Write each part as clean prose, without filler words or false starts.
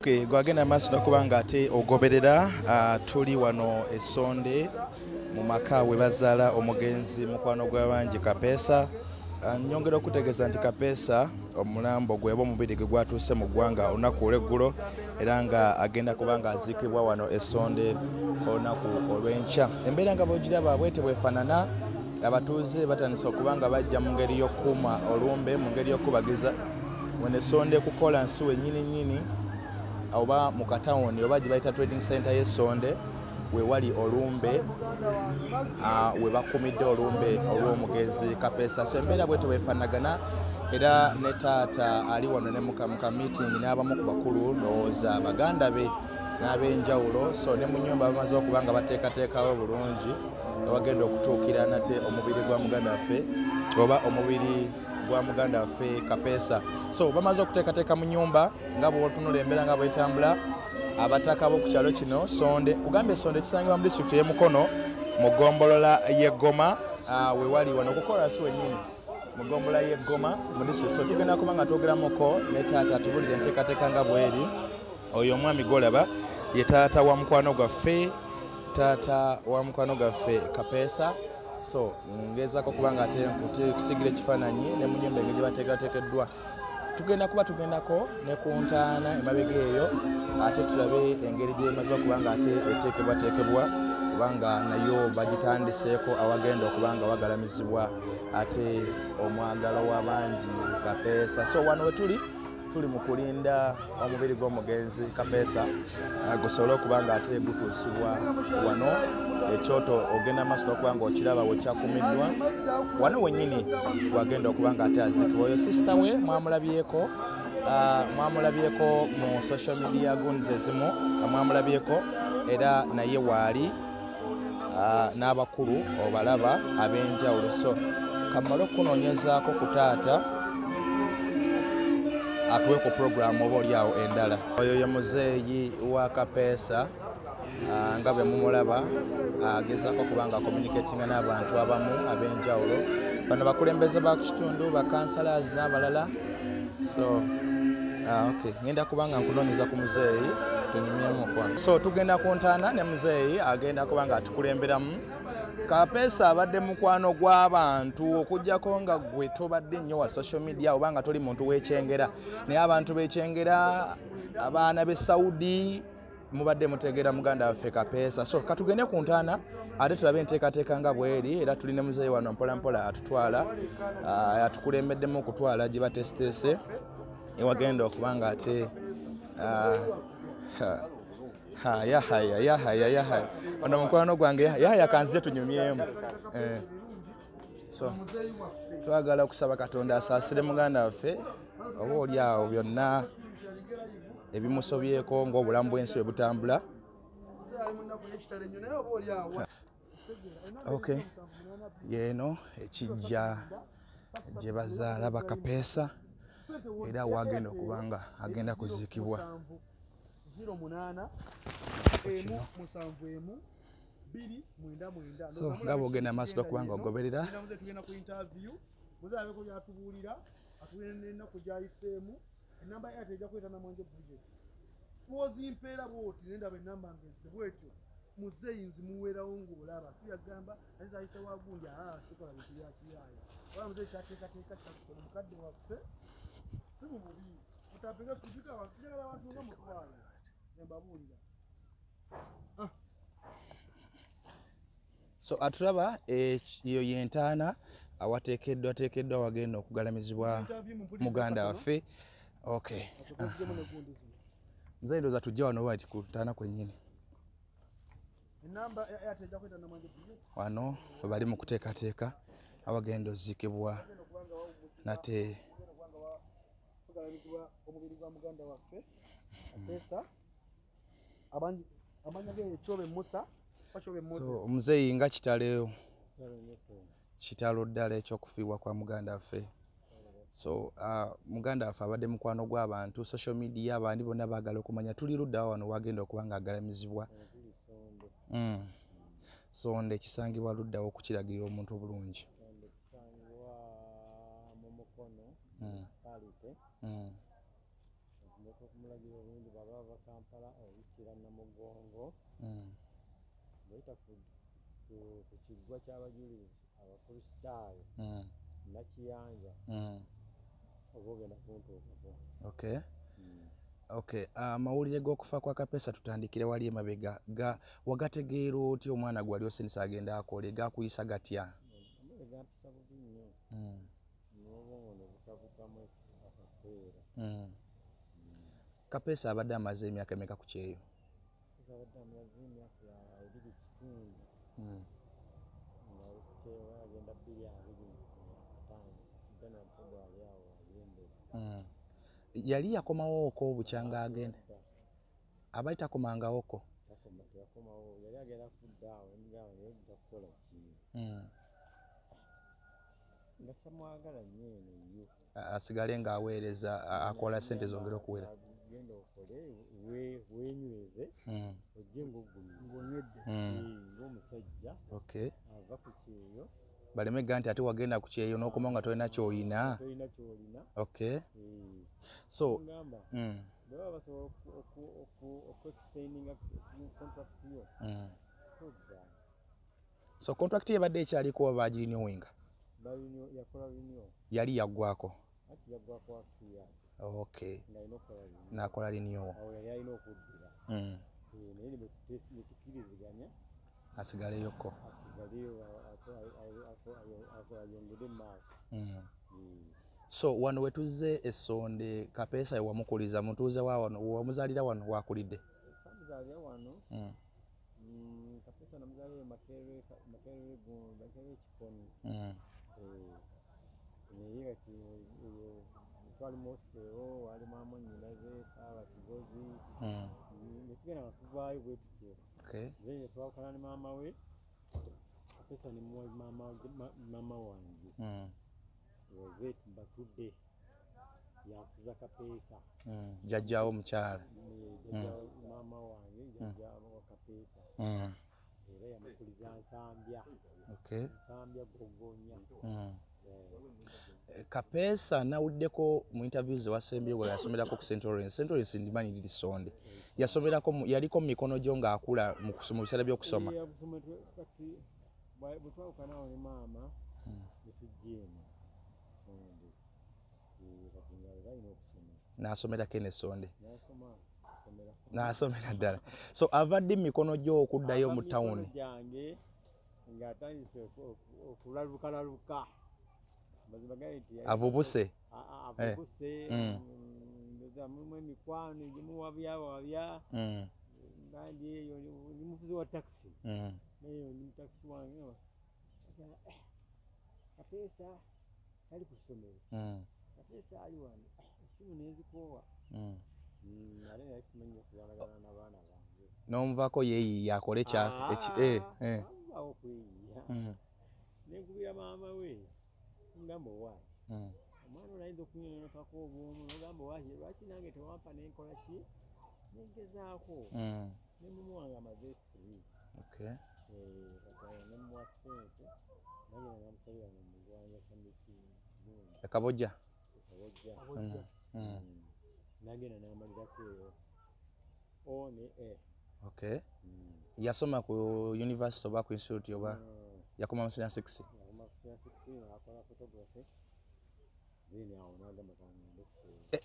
Okay, gwagenda maaso nakubanga ate ogoberera tuli wano esonde mu maka we bazaala omugenzi mukwano gw'abangi Kapeesa. Nyongera okutegeeza nti Kapeesa omulambo gweba omubiri gwe gwatuuse mu ggwanga olunaku olw'eggulo era nga agenda kubanga aziikibwa wano esonde olunaku olw'enkya. Embeera nga bw'ogiraba bwete bwefaanana, abatuuze batandise okubanga bajja mu ngeri y'okkuuma olumbe, mu ngeri y'okubagiza wano esonde ku kolansi wennyini oba mu katawuni oba gye bayita trading center y'esonde we wali olumbe we bakumidde olumbe olw'omugenzi Kapeesa. So embeera bwete bwefaanagana era ne taata ali wano ne muka meeting n'abamu ku bakulu ndowooza baganda be n'ab'enjawulo. So ne mu nnyumba bamaze okuba nga bateekateekawo bulungi abagenda okutuukira nate omubiri gwa muganda waffe oba omubiri gwa muganda waffe Kapeesa. So bamaze okuteekateeka mu nnyumba nga bw'otunula embeera nga bw'etambula. Abataka b'oku kyalo kino Sonde, kugamba Sonde kisangibwa mu disitulikiti y'e Mukono mu ggombolola y'e Goma we wali wano okukola si wennyini mu ggombolola y'e Goma mu disitulikiti. So tugenda kuba nga twogeramuko ne taata tubulire enteekateeka nga bw'eri. Oyo omwami gw'olaba ye taata wa mukwano gwaffe, taata wa mukwano gwaffe Kapeesa. So ngezaako kuba nga ate kusigira ekifaananyi ne mu nnyumba engeri gye bateekateekeddwa. Tugendako ne ku ntaana emabega eyo ate tulabe engeri gy'emaze okuba nga ate eteekebwateekebwa kubanga nayo bagitandiseeko awagenda okuba nga wagalamizibwa ate omwagalo w'abangi Kapeesa. So wano we tuli mu kulinda omubiri gw'omugenzi Kapeesa gusobole okuba nga ate gutuusibwa wano. Ekyoto ogenda maaso okuba nga okiraba we kyakumiddwa wano wennyini wagenda okuba nga ate aziikibwa. Oyo sisita we mwamulabyeko mu social media gunzi ezimu mwamulabyeko era naye waali n'abakulu obalaba ab'enjawulo. So kamala okunoonyezaako ku taata atuwe ku puroguramu oba oliawo endala. Oyo ye muzeeyi wa Kapeesa nga bwe mumulaba agezaako okuba nga communicatinga n'abantu abamu ab'enjawulo. Bano bakulembeze ba ku kitundu, bakansalazi n'abalala. So okay, ngenda kuba nga nkunoonyeza ku muzeeyi tunyumyemu kwa. So tugenda ku ntaana ne muzeeyi agenda kuba nga atukulemberamu. Kapeesa abadde mukwano gw'abantu okuggyako nga gwe tobadde nnyo wa social media oba nga toli muntu w'ekyengera, naye abantu b'ekyengera abaana b'e Saudi mubadde mutegeera muganda waffe Kapeesa. So katugende ku ntaana ate tulabe enteekateeka nga bw'eri era tuli ne muzeeyi wano mpolampola atutwala atukulembeddemu okutwala gye bateeseteese ewagenda okuba nga ate yahaya ono mukwano gwange yahaya kanzije tunyumyemu. So twagala okusaba Katonda asaasire muganda waffe oba oli awo byonna ebimusobyeko ng'obulamu bw'ensi bwe butambula. Okay, yeeno ekijja gye bazaala ba Kapeesa era wagenda okuba nga agenda kuziikibwa. So nga bw'ogenda maaso okuba nga ogoberera enamba yate ejja kweta namwanje budget twozimpeera bwoti nenda benamba ngeze bwetyo muzeeyi nzimuweerawo ng'olaba si yagamba ayise wagundi sikola bintu byakiyaayo wala muzeeyi kyateekateeka kyakukola mukadde waffe si mu bubi mutapinga sujika njagala abantu nga mutwala nembabuulira. So atulaba eyo yentaana awateekeddwa wagenda okugalamizibwa muganda waffe. Okay. Mzee ndoza tujja wano bati ku ntaana kwennyini. Enamba yate ejja kweta namwanje budget wano we bali mu kuteekateeka awagenda oziikibwa nate omubiri gwa muganda waffe Kapeesa amanya ge Musa. So omuzeeyi nga kitalo ddala ekyokufiibwa kwa muganda waffe. So muganda waffe abadde mukwano gw'abantu social media abandi bonna baagala okumanya tuli luddawa wano wagenda okuba nga agalamizibwa. Sonde kisangibwa luddawo okukiragirira omuntu obulungi. okuva Kampala oyitira Namugongo boyita ku kiggwa ky'abajulizi abakristaayo Nakiyanja oba ogenda kuntuukako. Okay. Okay, amawulire g'okufa kwa Kapeesa tutandikire wali emabega wagategeera otya omwana gwali osindisa agenda akole gakuyisa gatya? Gampisa bubi nnyo n'obwongo ne butabukamu akaseera. Kapeesa abadde amaze emyaka emeka ku kyeyo? Abadde amaze emyaka 2.5 nga kyeyo agenda 2.25 gana mpogo ali awo ayembera. Yali yakomawo oko obukyanga agenda abaali takomangawo ko? Yakomawo yali agenda kudda awo emigabo naye kukola ki nga samwagala nnyo eno yo asigale ng'aweereza akola sente zongera okuwera. Genda okole wenyweze ojje ng'onywedde ng'omusajja ava ku kyeyo balemega nti ate wagenda ku kyeyo n'okoma nga tolina ky'olina. Okay. So baba basobola oku-extendinga contract yo. So contract ye badde ekyaliko oba bagirinowinga? Yakola renew. Yali yaggwako? Ati yaggwako 2 years. Okay. N'akola renew. Awo yali alina okuddira. Naye ne tukiriziganya asigaleyoko. Ayongere maaso. So wano wetuze Essonde Kapeesa wamukuliza mutuuze wa wano wamuzaalira wano wakulidde? Samuzaalira wano. Kapeesa namuzaalira Makerere Kikoni. Naye kati twali mositewo walimu amonnyinaze Saaba Kigozi netugenda nga tuvaayo bwe tutyo. Naye twawukana ne maama we Kapeesa ne muwa maama wange bweti batudde yakuza Kapeesa jjajjaawo omukyala maama wange jjajjaawo wa Kapeesa era yamukuliza Nsambya. Nsambya Gogonya. Kapeesa nawuddeko mu interviews wasembyeyo bwe yasomerako ku St. Lawrence. St. Lawrence ndimanyi liri Ssonde. Yasomerako yaliko mu mikono gyo ng'akula mu biseera by'okusoma. Kati bwe twawukanawo ne maama ne tujja eno Ssonde. Kati nga alina okusoma. N'asomerako eno Ssonde. N'asomera ddala. So avadde mu mikono gyo okuddayo mu tawuni. Gyange ng'atandise okulalaluka. Avubuse. Avubuse. Mulimu emikwano egimuwabya. Ngandi eyo ndi muvuzi wa takisi. Naye ndi mutakisi wange. Kapeesa ali ku ssomero. Kapeesa ali wano. Essimu n'ezikoowa. Ate naye simanyi okuzagalagana n'abaana bange. N'omuvaako yeeyiiya akole awo kweyiiya. Nenkubira maama we ngamba owaayi omwana ono ayinza okunyononekako obwomu nogamba owaayi lwaki nange tewampa nenkola ki nengezaako nemumuwanga amaze 3 nemuwa ssente nagenda namusalira mumugwanja samiti Kabojja nagenda namalirako eyo O ne E. Okay. Yasoma ku university oba ku institute oba yakoma mu senior 6? Akola photography.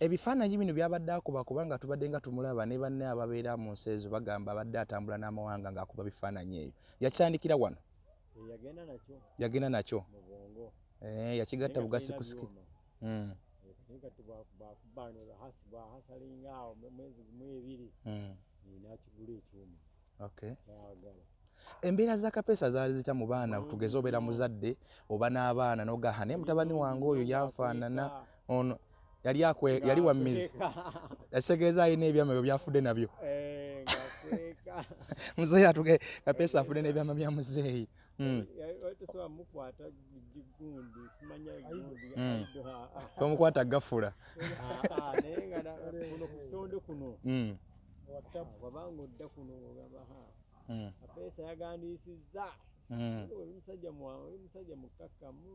Ebifaananyi bino byabadde akuba kubanga tubadde nga tumulaba ne banne ababeera mu nsi ezo bagamba abadde atambula n'amawanga ng'akuba bifaananyi eyo. Yakitandikira wano? Yagenda nakyo mu Bwongo. Yakigatta Bugasi ku Siki. Okay. Embeera za Kapeesa zaali zita mu baana tugeze obeera muzadde oba n'abaana n'ogaha naye mutabani wange oyo yanfaanana ono yali wa mmizi yategeeza alina ebyama ebyo byafudde nabyo. Muzeeyi atuge Kapeesa afudde n'ebyama bya muzeeyi. Tomukwata gafula. Wabanga odda kuno ogamba Kapeesa yagandisizza Musajja mukakkamu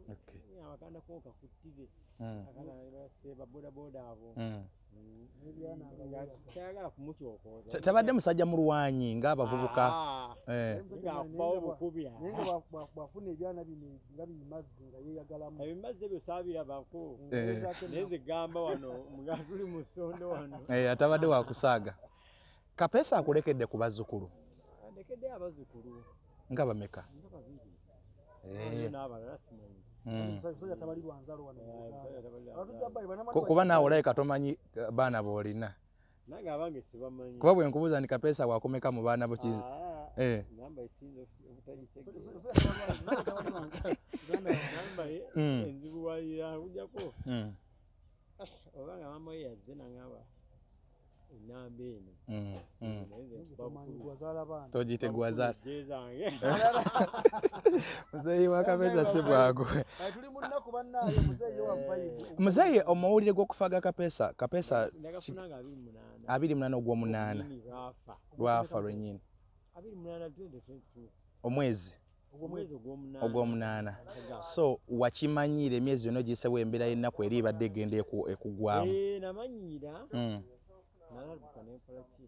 abakanda konka kuttire akala seba boda boda abo kyagala kumukyokooza tabadde musajja mulwanyi ng'abavubuka naye bwafuna ebyana bino nga bimazzi nga yeeyagalamu ebimazzi ebyo saabirabako naye nze gamba wano nga tuli mu ssondo wano atabadde wakusaaga Kapeesa akulekedde ku bazzukulu ndekedde abazzukulu nga bameka n'abalala simanyi musajja tabalirwa nzalo wano kuba naawe olabika tomanyi baana boolina nange abange sibamanyi kuba bwe nkubuuza nti Kapeesa wakomeka mu baana bukizi namba esinza obutagitegeera enzibuwalira ujjako obanga mama we yazze nangamba enamba eno togite gwazaala muzeeyi wa Kapeesa si bwago tuli mu nnaku bannaayo muzeeyi wavaayo muzeeyi omawulire g'okufaga Kapeesa 28 ogw'omunaana lwafa lwennyini omwezi ogw'omunaana so wakimanyire emyezi yonna giyisewo embeera y'ennaku eri ebadde egenda ekugwamu namanyiira nalabuka nenkola ki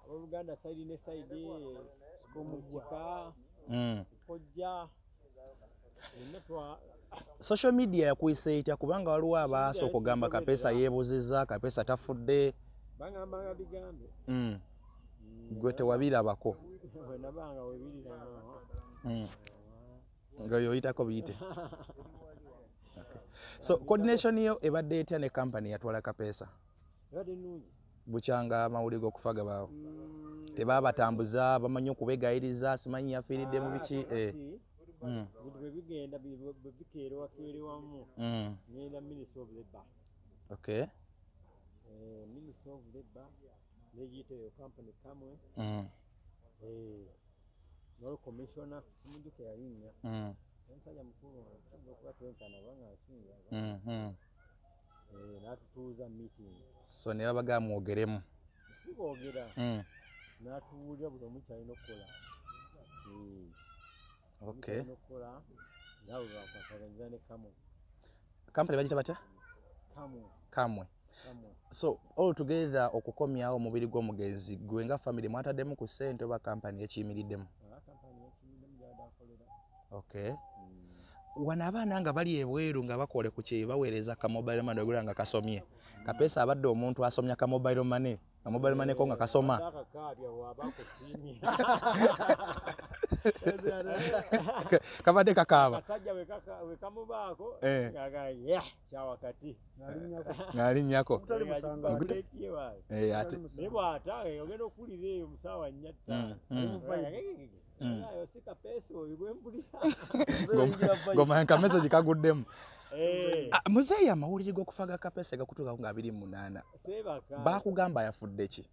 ab'Oluganda sayidi ne sayidi omukika kojja social media yakuyise etya kubanga waliwo abaasooka okugamba Kapeesa yeebuzizza Kapeesa tafudde bangamba bigambe gwe tewabirabako nabanga webirira nga yoyitako biyite so coordination yo ebadde etya ne company yatwala Kapeesa ebadde nnungi bukyanga amawulire g'okufaga baawo tebaabatambuza bamanyi okubegayiriza simanyi yafiiridde mu biki bintu bwe bigenda bikeerewakeerewamu ngenda Ministry of Labour Ministry of Labour negiyita eyo company kamwe nolo commissioner simujuka yalinnya omusajja mukulu okuba twenkana banga asinga n'atutuuza meeting so ne babaga mwogeremu siboogera n'atuwulira buli omu kyalina okukola okukola nawe bakwasaganyiza ne kamwe company bagita batya kamwe so all together okukomyawo omubiri gw'omugenzi gwe nga family mwataddemu ku ssente oba company ekiyimiriddemu wano abaana nga bali ebweru nga bakole ku kye baweereza ka mobile money ogula nga kasomye Kapeesa abadde omuntu asomya ka mobile money na mobile money ko nga kasoma kabadde kakaaba kasajja we kamubaako kyawakati ng'alinnyako naye bw'ata ogenda okuwulira eyo musaawa 4 si Kapeesa oyo gwe mpulira ng'omanya ka message kaguddemu muzeeyi amawulire g'okufaga Kapeesa gakutuukako nga 28 baakugamba yafudde ki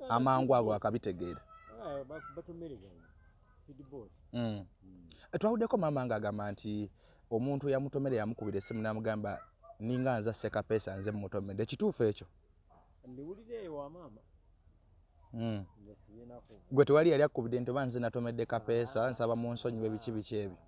amangu ago akabitegeera twawuddeko maama ng'agamba nti omuntu yamutomera yamukubira essimu n'amugamba ninga nza se Kapeesa nze mumutomedde kituufu ekyo ndiwulira eyo wa maama gwe tewali yali akubidde nti oba nze natomedde Kapeesa nsaba mu nsonyiwe biki biki ebyo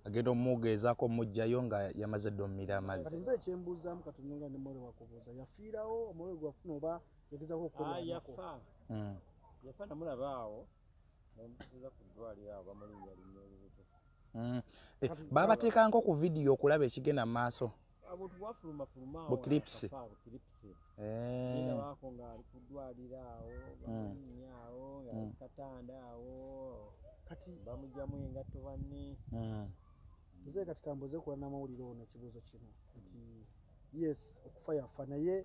agenda omugezaako omugjayo nga yamaze dde omumira amazzi kati nze ekyembuuzaamu katunyonga ne mole wakubuuza yafiirawo omwoyo gwafuna oba yagezaako okukola yafa namulabaawo namutuuza ku ddwaliro awo bamulinnya linnya olubuto baabateekanko ku vidiyo okulaba ekigenda mu maaso abantu bwafulumafuluma awo bukilipsi baako ng'ali ku ddwaliro awo bamulinnya awo ng'ali katanda awo kati bamugyamu engatto banne muzeeyi kati kambuuze kuba n'amawulire ono ekibuuzo kino nti yes okufa yafa naye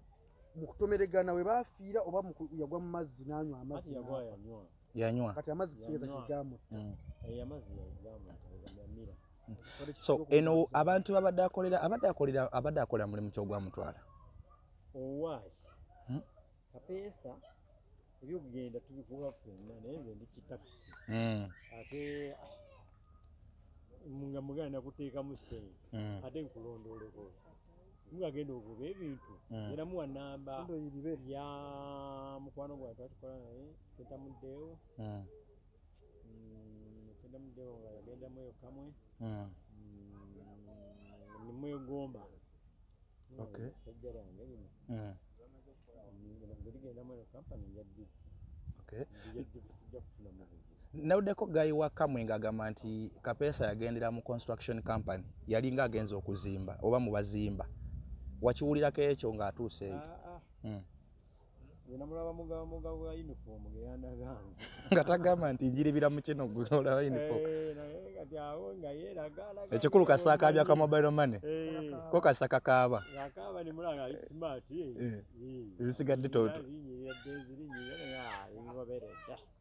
mu kutomeregana we baafiira oba yagwa mu mazzi n'anywa amazzi yanywa kati amazzi kitegeeza gegaamutta so eno abantu abadde akolera mulimu ky'ogwamutwala owaayi Kapeesa ebyokugenda tubikuba ffenna naye nze ndi kitakisi ate nga muganda kuteekamu ssente ate nkulondooleko ngagenda ogoba ebintu era muwa namba ya mukwano gwa twatukola naye Sentamuddeewo Sentamuddeewo nga yagendamu eyo kamwe nimwegomba sajja lyange lino ngerigendamu eyo kampani njaddizi sijja kufuna mu buzibu. Nawuddeko gayi wa kamwe ng'agamba nti Kapeesa yagendera mu construction company yalinga agenza okuzimba oba mu bazimba wakiwulirako ekyo ng'atuuseeyo namulaba mugabo wa uniform geyandaganga nga tagamba nti njiribira mu kino gulaba uniform kati awo nga yeeraga ekikulu kasaaka abya ka mobile money ko kasaka kaaba akaaba nimulanga ali smart ebisigadde toto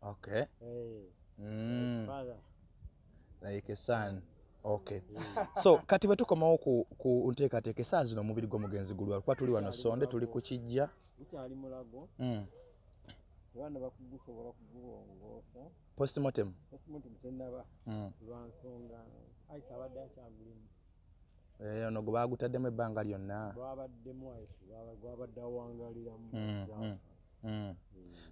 okay like son okay so kati bwe tukomawo ku nteekateeka essaawa zino omubiri gw'omugenzi gulwa kuba tuli wano Sonde tuli ku kijja gukyali mulago abaana bakugusobola kugulongoosa postmortem tennaba lwa nsonga ayisa abadde akyagulimu ono gwe baagutaddemu ebbanga lyonna gwabaddemu ayisa gwabadde awangaliramu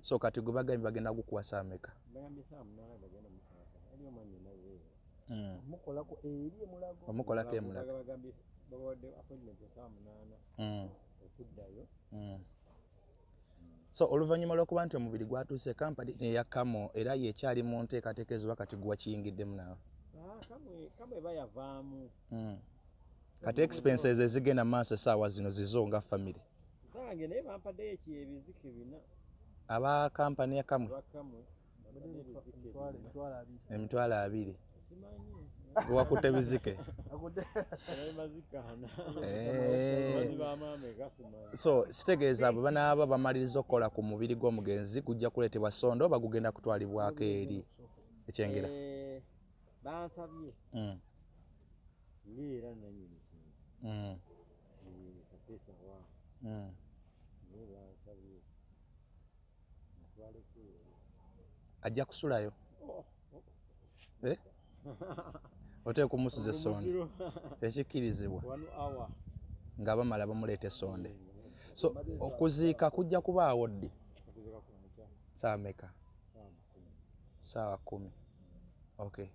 so kati gwe bagambye bagenda gukuwasa ameka bagambye saa 8 bagenda mukaka ali omwanya nazeeyo mukolako eri emulago omukolako emulago bagambye bawadde appointment saa 8 okuddayo so oluvannyuma lw'okuba nti omubiri gwatuuse kampani eya Kamo era yekyali mu nteekateeka ezo kati gwe wakiyingiddemu naawe kamwe eba yavaamu kati expenses ezigenda mu maaso essaawa zino zizo nga family zange naye bampaddeyo ebizike 4 aba kampani ya Kamwe emitwalo 2 wakutte ebizike so sitegeeza abo banaaba bamaliriza okukola ku mubiri gw'omugenzi gujja kuleetebwa Sonde oba gugenda kutwalibwako eri ekyengera bansabye era nanyini Kapeesa wa naye bansabye ntwaleko ajja kusulayo oteeka omusuze Sonde ekikkirizibwa nga bamala bamuleete Sonde so okuziika kujja kubaawo ddi saa meka saa 10 okay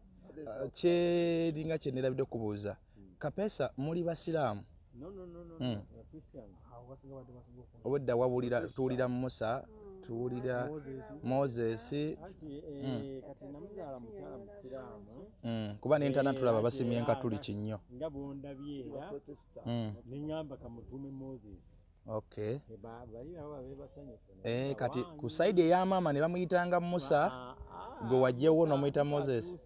kyeringa kyenderabidde okubuuza Kapeesa muli basiraamu obwedda wabulira tuwulira Musa tuwulira Moses kuba n'entana tulaba basimye enkatuli kinnyo nga bondabye era neŋŋamba kamutuume Moses okay bali abo bebasanyufu kati ku saidi ey'amaama ne bamuyitanga Musa gwe wajjewo n'omuyita Moses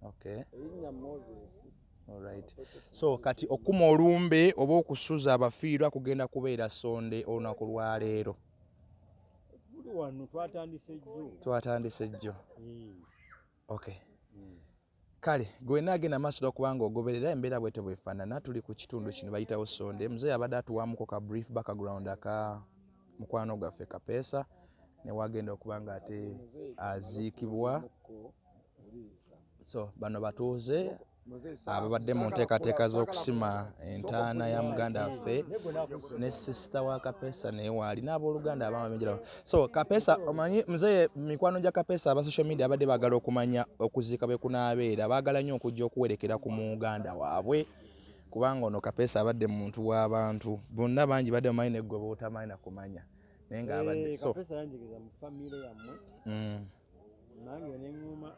okay alright so kati okuma olumbe oba okusuza abafiirwa kugenda kubeera Sonde olunaku lwa leero wano twatandise jjo okay kale gwe naagenda maaso okubanga ogoberera embeera bwete bwefaanana tuli ku kitundu kino bayitawo Sonde muzeeyi abadde atuwaamuko ka brief background aka mukwano gwaffe Kapeesa ne wagenda okuba nga ate aziikibwa so bano batuuze ababadde mu nteekateeka z'okusima entaana ya muganda waffe ne sisita wa Kapeesa naye waali n'abooluganda abamu abenjera so Kapeesa omanyi muzeeyi mikwano gya Kapeesa aba social media abadde baagala okumanya okuziika bwe kunaabeera baagala nnyo okujja okuwerekera ku muganda waabwe kubanga ono Kapeesa abadde muntu w'abantu bonna bangi badde bamanyi neggwe bootamanyi na kumanya naye ng'abadde so Kapeesa yanjigeza mu famire yammwe nange neŋŋuma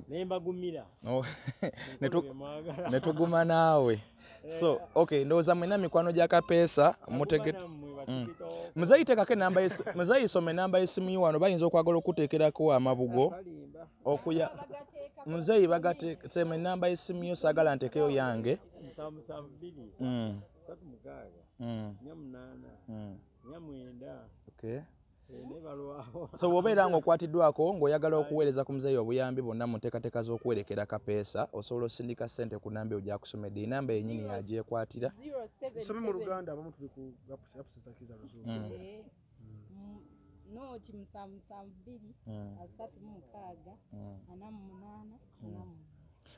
nembagumira netuguma naawe so okay ndowooza mwena mikwano gya Kapeesa muzeeyi teekako enamba muzeeyi soma enamba y'essimu yo wano bayinza okwagala okuteekerako amabugo okuya muzeeyi bagateekema enamba y'essimu yo saagala nteekeyo yange 7 okay so bw'obeera ng'okwatiddwako ng'oyagala okuweereza ku muzeeyi obuyambi bwonna mu nteekateeka z'okuwerekera Kapeesa osobola osindika ssente ku namba eyo gy'akusomedde enamba yennyini yagyekwatira some mu Luganda abamu tuli ku noti 772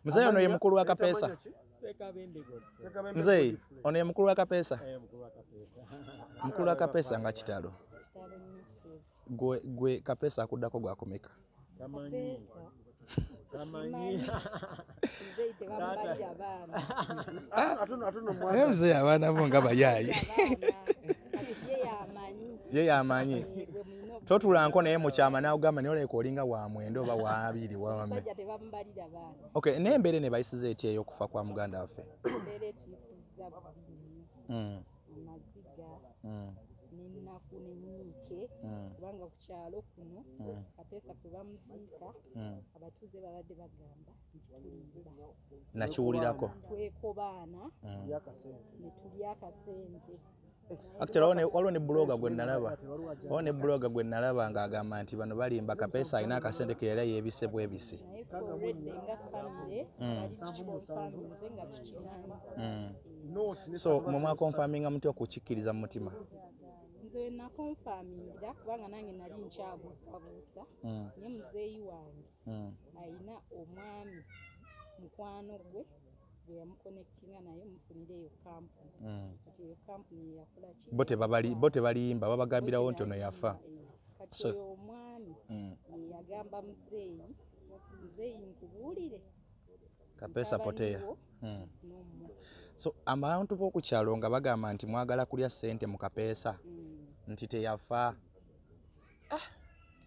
Mzee ono ye mukulu wa kapeesa. Mzee ono ye mukulu wa kapeesa. Mukulu wa kapeesa nga kitalo. Gwe kapeesa akuddako gwakomeka. Mzee abaana bo nga bayayi. Ye yamanyi. Totulanko naye mu kyama n'agamba naye oleka olinga wa mwenda oba wa abiri wa wame. Okay, n'embeera ne bayisiza etya ey'okufa kwa muganda waffe? N'ennaku n'ennyiike kubanga ku kyalo kuno kapeesa kwe bamuziika abatuuze babadde bagamba nti nakiwulirako twekobaana ne tulya akasente. Actually waliwo ne blogger gwe nalaba. Waliwo ne blogger gwe nalaba ng'agamba nti bano balimba kapeesa alina akasente ke yali yeebise bwebisi. Naye already nga famire bali tukikonfaminze nga tukinanza. So mwe mwakonfaminga mutya okukikkiriza mu mutima? Nze nakonfamingira kubanga nange nali nkyabuusabuusa naye muzeeyi wange alina omwami mukwano gwe bwe yamukonectinga naye mufunire eyo kampuni. Kati eyo kampuni yakola ki? Bo tebalimba babagambirawo nti ono yafa. Kati oyo omwami yagamba muzeeyi nkubuulire kapeesa poteya. So abantu b'oku kyalo nga bagamba nti mwagala kulya ssente mu kapeesa nti teyafa.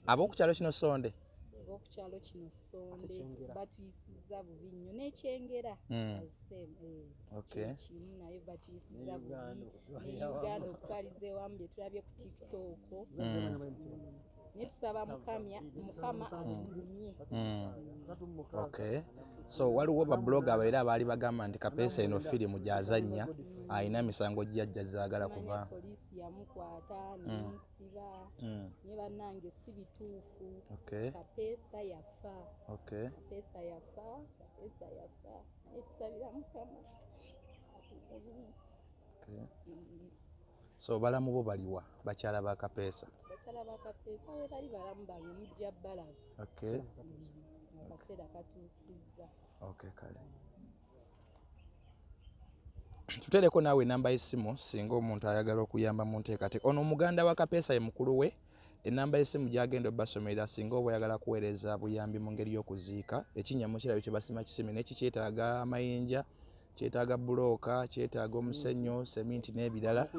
Ab'oku kyalo kino sonde. Ab'oku kyalo kino sonde batuyisiza bubi nnyo n'ekyengera. Kimu naye batuyisiza bubi. Ne Uganda okutwaliza ewamu bye tulabye ku TikTok. Naye tusaba Mukama atulumye. Okay. So waliwo ba blogger era abaali bagamba nti kapeesa eno firimu gy'azannya alina misango gy'ajja zaagala kuva. Poliisi yamukwata n'emusiba. Naye bannange si bituufu. Kapeesa yafa. Kapeesa yafa. Naye tusabira Mukama. So balamu bo baliwa bakyala ba kapeesa? Bakyala ba kapeesa we bali balamu bange mujja balamu. Akaseera katuusizza. Kale. Tutereko naawe namba y'essimu singa omuntu ayagala okuyamba mu nteekateeka. Ono omuganda wa kapeesa ye mukulu we. Enamba y'essimu gy'agenda obbasomera singa oba oyagala kuweereza buyambi mu ngeri y'okuziika. Ekinnya kirabyo kye basima kisime n'eki kyetaaga amayinja, kyetaaga bulooka, kyetaaga omusenyu, seminti n'ebirala.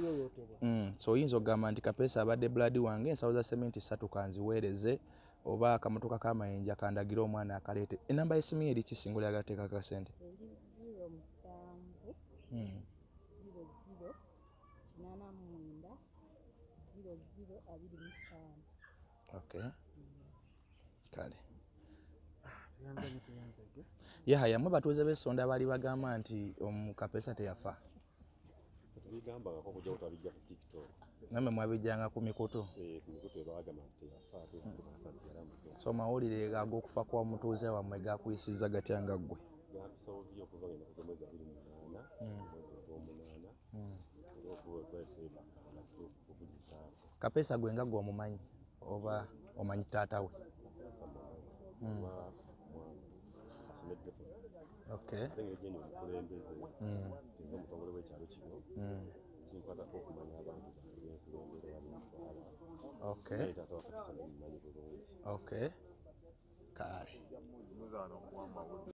So oyinza okugamba nti kapeesa abadde blood wange ensawo za seminti 3 kanziweereze oba akamotoka k'amayinja kandagire omwana akaleete. Enamba y'essimu eri kisinga oyagala teekako akasente? 00 Kale. Yahaya mwe batuuze b'essonda baali bagamba nti kapeesa teyafa. Tubigambako kujja kutabijja ku TikTok. Namwe mwabijjanga ku mikutu? Ku mikutu bagamba nti teyafa ate so mawulire ag'okufa kwa mutuuze wammwe gakuyisizza gatya nga ggwe? Gakusobodde okuva ngenda ku mwezi 28 kapeesa gwe nga gwe omumanyi oba omanyi taata we? Okay. Kale.